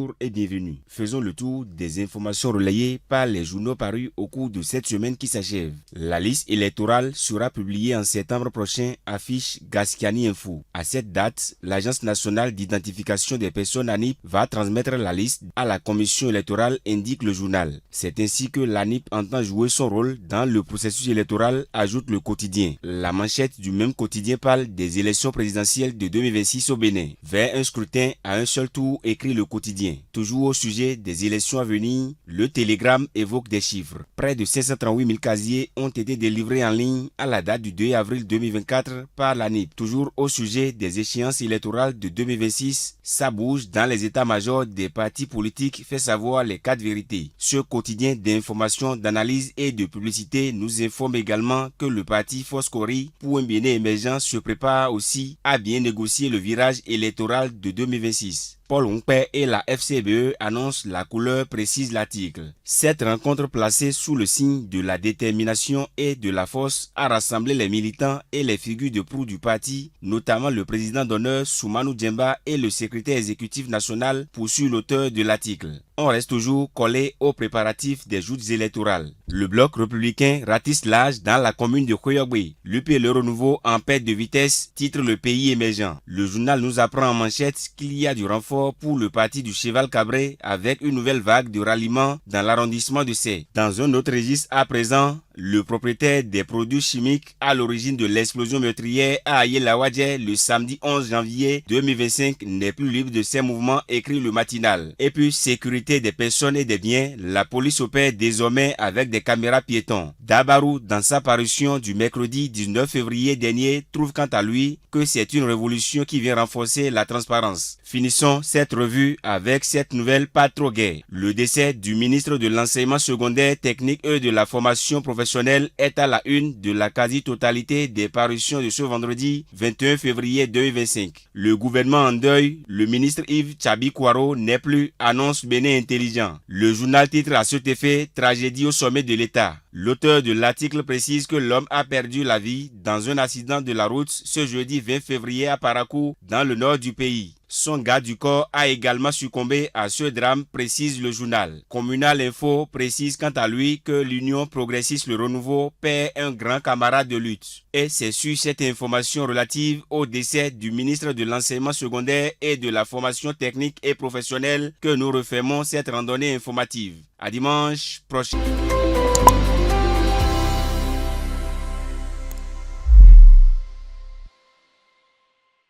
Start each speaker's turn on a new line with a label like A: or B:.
A: bonjour et bienvenue. Faisons le tour des informations relayées par les journaux parus au cours de cette semaine qui s'achève. La liste électorale sera publiée en septembre prochain, affiche Gascani Info. À cette date, l'Agence nationale d'identification des personnes ANIP va transmettre la liste à la commission électorale, indique le journal. C'est ainsi que l'ANIP entend jouer son rôle dans le processus électoral, ajoute le quotidien. La manchette du même quotidien parle des élections présidentielles de 2026 au Bénin. Vers un scrutin à un seul tour, écrit le quotidien. Toujours au sujet des élections à venir, le Télégramme évoque des chiffres. Près de 538 000 casiers ont été délivrés en ligne à la date du 2 avril 2024 par l'ANIP. Toujours au sujet des échéances électorales de 2026, ça bouge dans les états-majors des partis politiques, fait savoir les 4 vérités. Ce quotidien d'information, d'analyse et de publicité nous informe également que le parti Foscori pour un Bénin émergent se prépare aussi à bien négocier le virage électoral de 2026. Paul Hongpè et la FCBE annoncent la couleur, précise l'article. Cette rencontre placée sous le signe de la détermination et de la force a rassemblé les militants et les figures de proue du parti, notamment le président d'honneur Soumanou Djemba et le secrétaire exécutif national, poursuit l'auteur de l'article. On reste toujours collé aux préparatifs des joutes électorales. Le bloc républicain ratisse l'âge dans la commune de Khoyogbe. L'UP et le renouveau en perte de vitesse, titre le pays émergent. Le journal nous apprend en manchette qu'il y a du renfort pour le parti du Cheval Cabré avec une nouvelle vague de ralliement dans l'arrondissement de Sey. Dans un autre registre à présent, le propriétaire des produits chimiques à l'origine de l'explosion meurtrière à Ayelawadje le samedi 11 janvier 2025 n'est plus libre de ses mouvements, écrit le matinal. Et puis, sécurité des personnes et des biens, la police opère désormais avec des caméras piétons. Dabarou, dans sa parution du mercredi 19 février dernier, trouve quant à lui que c'est une révolution qui vient renforcer la transparence. Finissons cette revue avec cette nouvelle pas trop gaie. Le décès du ministre de l'enseignement secondaire, technique et de la formation professionnelle est à la une de la quasi-totalité des parutions de ce vendredi 21 février 2025. Le gouvernement en deuil, le ministre Yves Tchabi Kwaro n'est plus, annonce Bénin Intelligent. Le journal titre à cet effet « Tragédie au sommet de l'État ». L'auteur de l'article précise que l'homme a perdu la vie dans un accident de la route ce jeudi 20 février à Parakou, dans le nord du pays. Son garde du corps a également succombé à ce drame, précise le journal. Communal Info précise quant à lui que l'Union progressiste Le Renouveau perd un grand camarade de lutte. Et c'est sur cette information relative au décès du ministre de l'enseignement secondaire et de la formation technique et professionnelle que nous refermons cette randonnée informative. À dimanche prochain.